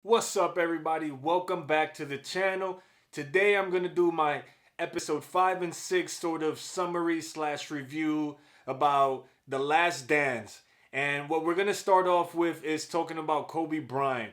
What's up, everybody? Welcome back to the channel. Today I'm going to do my episode 5 and 6 sort of summary slash review about The Last Dance. And what we're going to start off with is talking about Kobe Bryant.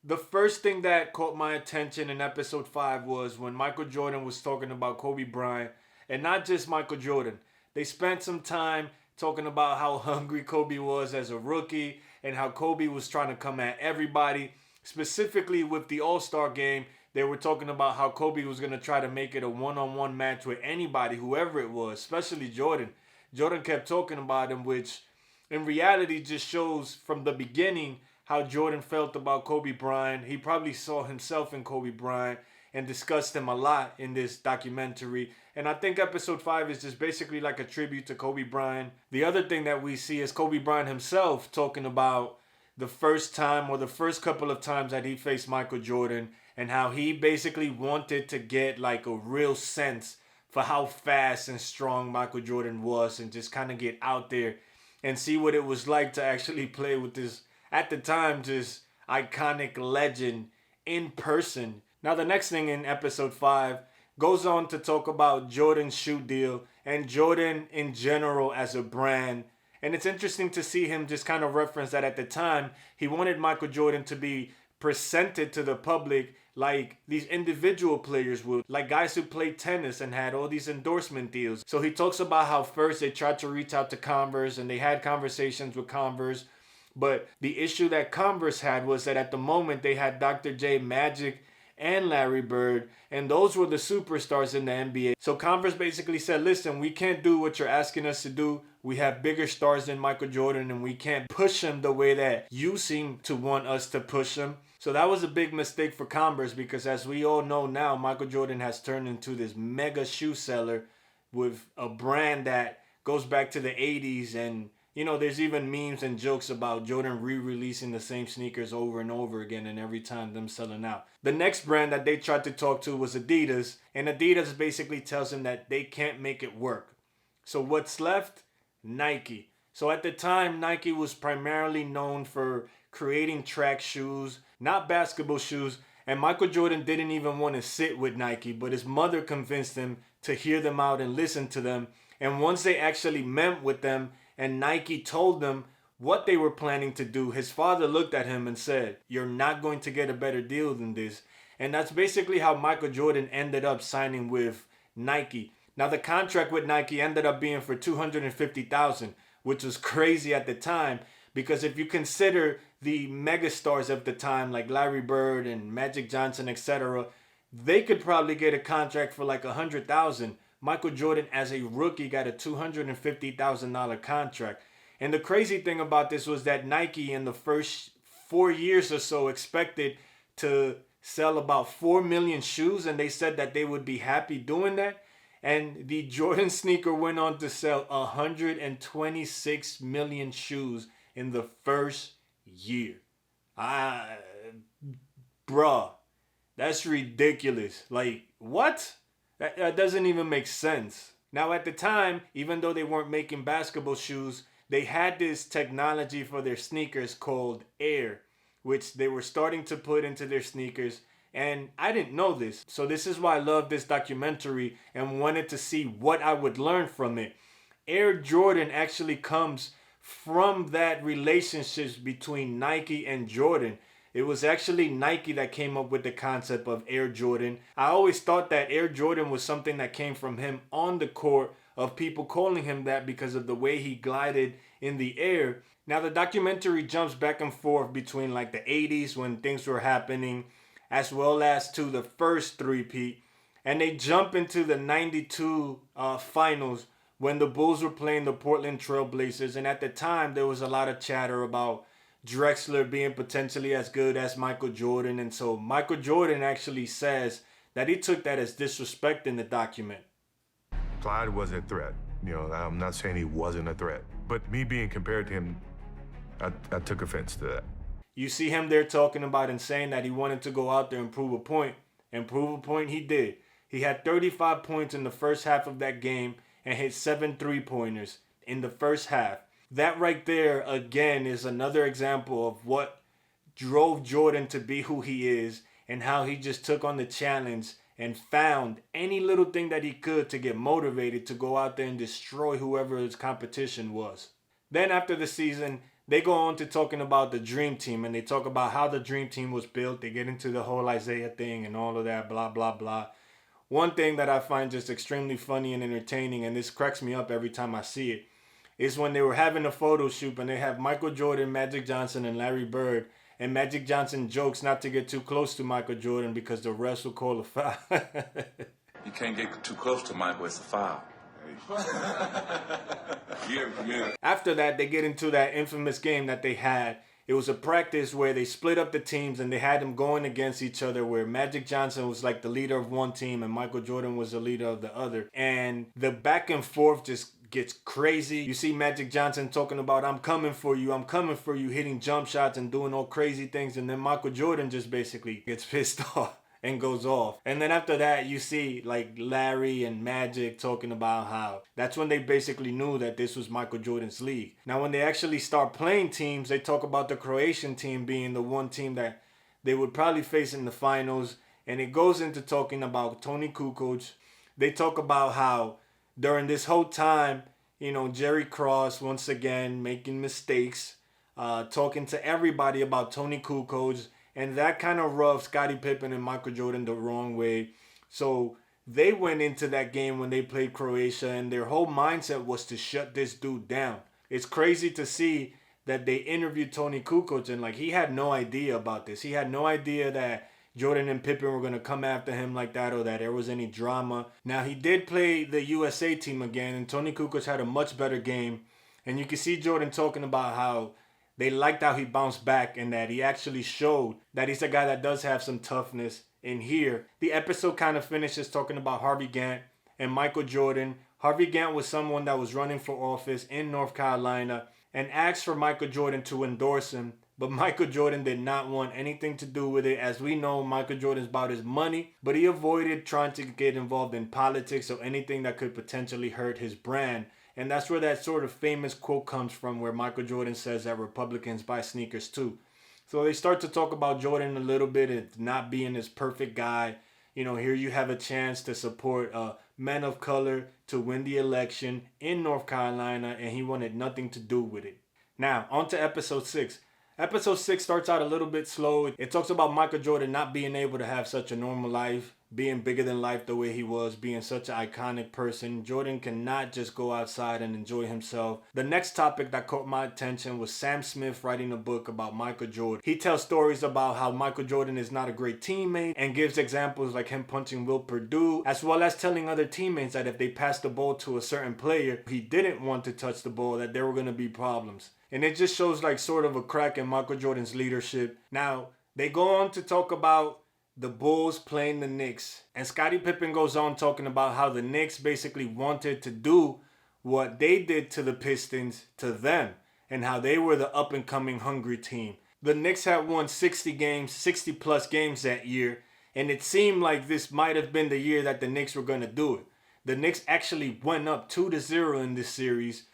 The first thing that caught my attention in episode 5 was when Michael Jordan was talking about Kobe Bryant, and not just Michael Jordan. They spent some time talking about how hungry Kobe was as a rookie and how Kobe was trying to come at everybody. Specifically with the All-Star game, they were talking about how Kobe was going to try to make it a one-on-one match with anybody, whoever it was, especially Jordan. Jordan kept talking about him, which in reality just shows from the beginning how Jordan felt about Kobe Bryant. He probably saw himself in Kobe Bryant and discussed him a lot in this documentary. And I think episode 5 is just basically like a tribute to Kobe Bryant. The other thing that we see is Kobe Bryant himself talking about the first time or the first couple of times that he faced Michael Jordan and how he basically wanted to get like a real sense for how fast and strong Michael Jordan was and just kind of get out there and see what it was like to actually play with this, at the time, just iconic legend in person. Now the next thing in episode 5 goes on to talk about Jordan's shoe deal and Jordan in general as a brand. And it's interesting to see him just kind of reference that at the time, he wanted Michael Jordan to be presented to the public like these individual players would, like guys who played tennis and had all these endorsement deals. So he talks about how first they tried to reach out to Converse and they had conversations with Converse. But the issue that Converse had was that at the moment they had Dr. J, Magic, and Larry Bird, and those were the superstars in the NBA. So Converse basically said, listen, we can't do what you're asking us to do. We have bigger stars than Michael Jordan and we can't push him the way that you seem to want us to push him. So that was a big mistake for Converse because as we all know now, Michael Jordan has turned into this mega shoe seller with a brand that goes back to the 80s. And you know, there's even memes and jokes about Jordan re-releasing the same sneakers over and over again and every time them selling out. The next brand that they tried to talk to was Adidas, and Adidas basically tells them that they can't make it work. So what's left? Nike. So at the time, Nike was primarily known for creating track shoes, not basketball shoes, and Michael Jordan didn't even want to sit with Nike, but his mother convinced him to hear them out and listen to them. And once they actually met with them, and Nike told them what they were planning to do, his father looked at him and said, "You're not going to get a better deal than this." And that's basically how Michael Jordan ended up signing with Nike. Now the contract with Nike ended up being for $250,000, which was crazy at the time because if you consider the megastars of the time like Larry Bird and Magic Johnson, etc., they could probably get a contract for like $100,000. Michael Jordan, as a rookie, got a $250,000 contract. And the crazy thing about this was that Nike in the first 4 years or so expected to sell about 4 million shoes, and they said that they would be happy doing that. And the Jordan sneaker went on to sell 126 million shoes in the first year. Bruh, that's ridiculous. Like, what? That doesn't even make sense. Now at the time, even though they weren't making basketball shoes, they had this technology for their sneakers called Air, which they were starting to put into their sneakers. And I didn't know this. So this is why I love this documentary and wanted to see what I would learn from it. Air Jordan actually comes from that relationship between Nike and Jordan. It was actually Nike that came up with the concept of Air Jordan. I always thought that Air Jordan was something that came from him on the court, of people calling him that because of the way he glided in the air. Now the documentary jumps back and forth between like the 80s when things were happening as well as to the first three-peat. And they jump into the 92 finals when the Bulls were playing the Portland Trail Blazers. And at the time there was a lot of chatter about Drexler being potentially as good as Michael Jordan. And so Michael Jordan actually says that he took that as disrespect in the document. Clyde was a threat. You know, I'm not saying he wasn't a threat, but me being compared to him, I took offense to that. You see him there talking about and saying that he wanted to go out there and prove a point. And prove a point he did. He had 35 points in the first half of that game and hit 7 3-pointers in the first half. That right there, again, is another example of what drove Jordan to be who he is, and how he just took on the challenge and found any little thing that he could to get motivated to go out there and destroy whoever his competition was. Then after the season, they go on to talking about the dream team, and they talk about how the dream team was built. They get into the whole Isaiah thing and all of that, blah, blah, blah. One thing that I find just extremely funny and entertaining, and this cracks me up every time I see it, is when they were having a photo shoot and they have Michael Jordan, Magic Johnson, and Larry Bird. And Magic Johnson jokes not to get too close to Michael Jordan because the refs will call a foul. You can't get too close to Michael, it's a foul. After that, they get into that infamous game that they had. It was a practice where they split up the teams and they had them going against each other, where Magic Johnson was like the leader of one team and Michael Jordan was the leader of the other. And the back and forth just gets crazy. You see Magic Johnson talking about, I'm coming for you, hitting jump shots and doing all crazy things. And then Michael Jordan just basically gets pissed off and goes off. And then after that, you see like Larry and Magic talking about how that's when they basically knew that this was Michael Jordan's league. Now, when they actually start playing teams, they talk about the Croatian team being the one team that they would probably face in the finals. And it goes into talking about Tony Kukoc. They talk about how during this whole time, Jerry Cross, once again, making mistakes, talking to everybody about Tony Kukoc, and that kind of rubbed Scottie Pippen and Michael Jordan the wrong way. So they went into that game when they played Croatia, and their whole mindset was to shut this dude down. It's crazy to see that they interviewed Tony Kukoc, and he had no idea about this. He had no idea that Jordan and Pippen were going to come after him like that, or that there was any drama. Now, he did play the USA team again, and Tony Kukoc had a much better game. And you can see Jordan talking about how they liked how he bounced back and that he actually showed that he's a guy that does have some toughness. In here, the episode kind of finishes talking about Harvey Gantt and Michael Jordan. Harvey Gantt was someone that was running for office in North Carolina and asked for Michael Jordan to endorse him. But Michael Jordan did not want anything to do with it. As we know, Michael Jordan's about his money, but he avoided trying to get involved in politics or anything that could potentially hurt his brand. And that's where that sort of famous quote comes from, where Michael Jordan says that Republicans buy sneakers too. So they start to talk about Jordan a little bit and not being this perfect guy. Here you have a chance to support a man of color to win the election in North Carolina, and he wanted nothing to do with it. Now, on to episode 6. Episode 6 starts out a little bit slow. It talks about Michael Jordan not being able to have such a normal life, being bigger than life the way he was, being such an iconic person. Jordan cannot just go outside and enjoy himself. The next topic that caught my attention was Sam Smith writing a book about Michael Jordan. He tells stories about how Michael Jordan is not a great teammate and gives examples like him punching Will Perdue, as well as telling other teammates that if they passed the ball to a certain player he didn't want to touch the ball, that there were going to be problems. And it just shows sort of a crack in Michael Jordan's leadership. Now, they go on to talk about the Bulls playing the Knicks. And Scottie Pippen goes on talking about how the Knicks basically wanted to do what they did to the Pistons to them, and how they were the up-and-coming hungry team. The Knicks had won 60 plus games that year, and it seemed like this might have been the year that the Knicks were going to do it. The Knicks actually went up 2-0 in this series.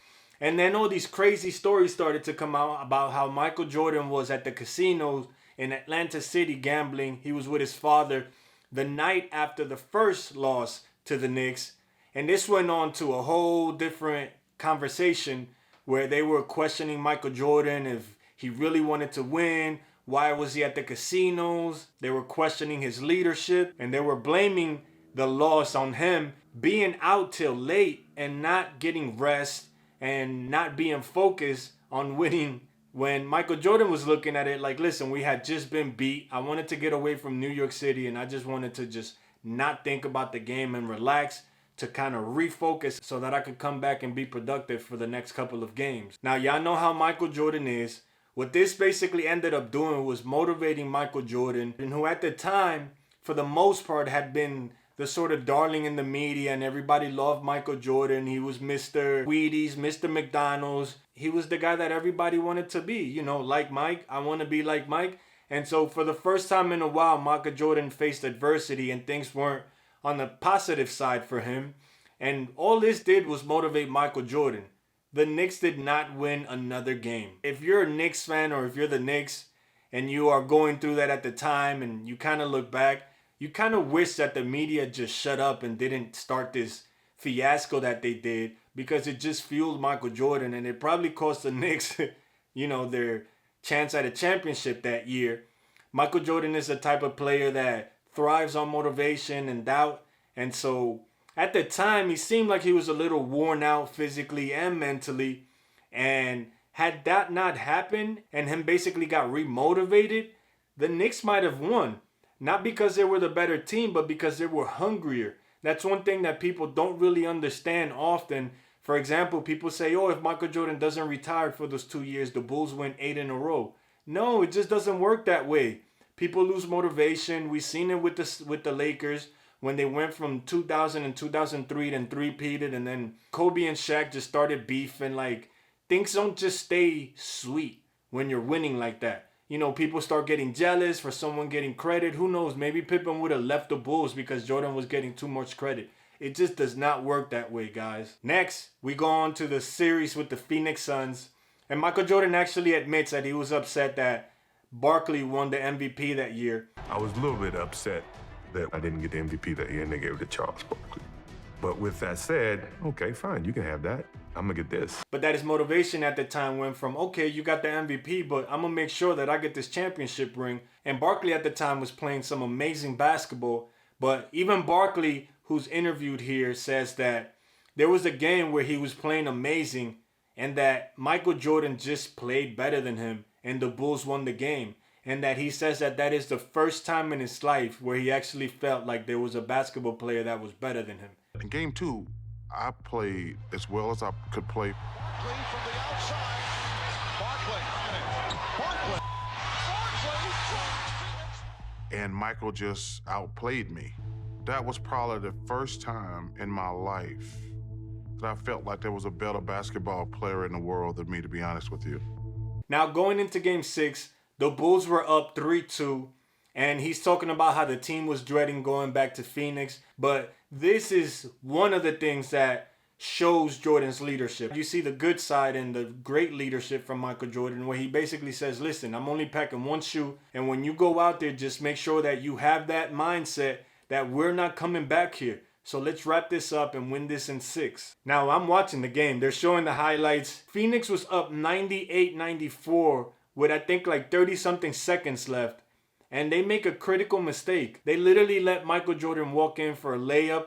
And then all these crazy stories started to come out about how Michael Jordan was at the casinos in Atlantic City gambling. He was with his father the night after the first loss to the Knicks. And this went on to a whole different conversation where they were questioning Michael Jordan if he really wanted to win. Why was he at the casinos? They were questioning his leadership, and they were blaming the loss on him being out till late and not getting rest and not being focused on winning, when Michael Jordan was looking at it like, listen, we had just been beat. I wanted to get away from New York City, and I just wanted to just not think about the game and relax to kind of refocus so that I could come back and be productive for the next couple of games. Now, y'all know how Michael Jordan is. What this basically ended up doing was motivating Michael Jordan, and who at the time, for the most part, had been the sort of darling in the media, and everybody loved Michael Jordan. He was Mr. Wheaties, Mr. McDonald's. He was the guy that everybody wanted to be, like Mike. I want to be like Mike. And so for the first time in a while, Michael Jordan faced adversity and things weren't on the positive side for him. And all this did was motivate Michael Jordan. The Knicks did not win another game. If you're a Knicks fan, or if you're the Knicks and you are going through that at the time and you kind of look back, you kind of wish that the media just shut up and didn't start this fiasco that they did, because it just fueled Michael Jordan, and it probably cost the Knicks, their chance at a championship that year. Michael Jordan is the type of player that thrives on motivation and doubt, and so at the time he seemed like he was a little worn out physically and mentally, and had that not happened and him basically got remotivated, the Knicks might have won. Not because they were the better team, but because they were hungrier. That's one thing that people don't really understand often. For example, people say, oh, if Michael Jordan doesn't retire for those 2 years, the Bulls win 8 in a row. No, it just doesn't work that way. People lose motivation. We've seen it with the Lakers when they went from 2000 and 2003 then three-peated, and then Kobe and Shaq just started beefing. Like, things don't just stay sweet when you're winning like that. People start getting jealous for someone getting credit. Who knows? Maybe Pippen would have left the Bulls because Jordan was getting too much credit. It just does not work that way, guys. Next, we go on to the series with the Phoenix Suns. And Michael Jordan actually admits that he was upset that Barkley won the MVP that year. I was a little bit upset that I didn't get the MVP that year and they gave it to Charles Barkley. But with that said, okay, fine, you can have that. I'm gonna get this. But that his motivation at the time went from, okay, you got the MVP, but I'm gonna make sure that I get this championship ring. And Barkley at the time was playing some amazing basketball. But even Barkley, who's interviewed here, says that there was a game where he was playing amazing and that Michael Jordan just played better than him and the Bulls won the game. And that he says that that is the first time in his life where he actually felt like there was a basketball player that was better than him. In game 2, I played as well as I could play. Barkley from the outside. Barkley. And Michael just outplayed me. That was probably the first time in my life that I felt like there was a better basketball player in the world than me, to be honest with you. Now, going into game 6, the Bulls were up 3-2. And he's talking about how the team was dreading going back to Phoenix. But this is one of the things that shows Jordan's leadership. You see the good side and the great leadership from Michael Jordan, where he basically says, listen, I'm only packing one shoe. And when you go out there, just make sure that you have that mindset that we're not coming back here. So let's wrap this up and win this in 6. Now, I'm watching the game. They're showing the highlights. Phoenix was up 98-94 with, I think, like 30-something seconds left. And they make a critical mistake. They literally let Michael Jordan walk in for a layup,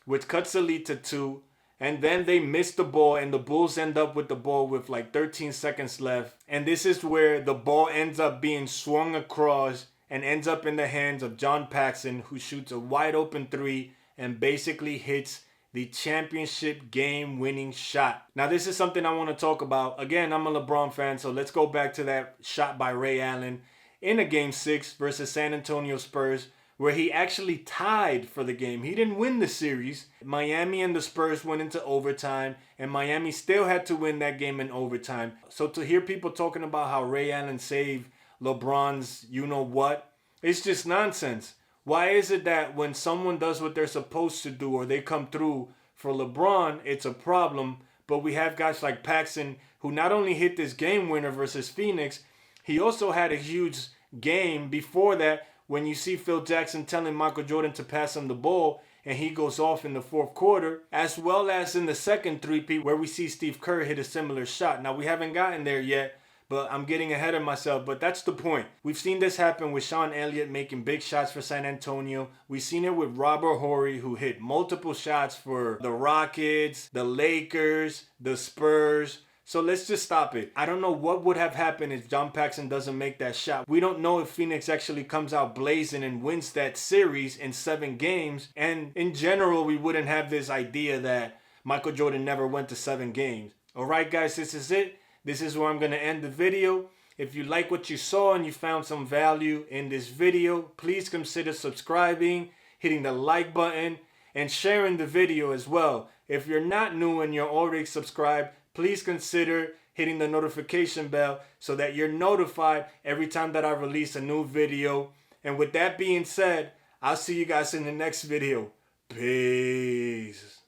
which cuts the lead to 2. And then they miss the ball, and the Bulls end up with the ball with like 13 seconds left. And this is where the ball ends up being swung across and ends up in the hands of John Paxson, who shoots a wide open 3 and basically hits the championship game-winning shot. Now, this is something I want to talk about. Again, I'm a LeBron fan, so let's go back to that shot by Ray Allen in a game 6 versus San Antonio Spurs, where he actually tied for the game. He didn't win the series. Miami and the Spurs went into overtime, and Miami still had to win that game in overtime. So to hear people talking about how Ray Allen saved LeBron's you-know-what, it's just nonsense. Why is it that when someone does what they're supposed to do or they come through for LeBron, it's a problem, but we have guys like Paxson who not only hit this game winner versus Phoenix, he also had a huge game before that when you see Phil Jackson telling Michael Jordan to pass him the ball and he goes off in the 4th quarter, as well as in the second three-peat where we see Steve Kerr hit a similar shot. Now, we haven't gotten there yet, but I'm getting ahead of myself. But that's the point. We've seen this happen with Sean Elliott making big shots for San Antonio. We've seen it with Robert Horry, who hit multiple shots for the Rockets, the Lakers, the Spurs. So let's just stop it. I don't know what would have happened if John Paxson doesn't make that shot. We don't know if Phoenix actually comes out blazing and wins that series in 7 games. And in general, we wouldn't have this idea that Michael Jordan never went to 7 games. All right, guys, this is it. This is where I'm going to end the video. If you like what you saw and you found some value in this video, please consider subscribing, hitting the like button, and sharing the video as well. If you're not new and you're already subscribed, please consider hitting the notification bell so that you're notified every time that I release a new video. And with that being said, I'll see you guys in the next video. Peace.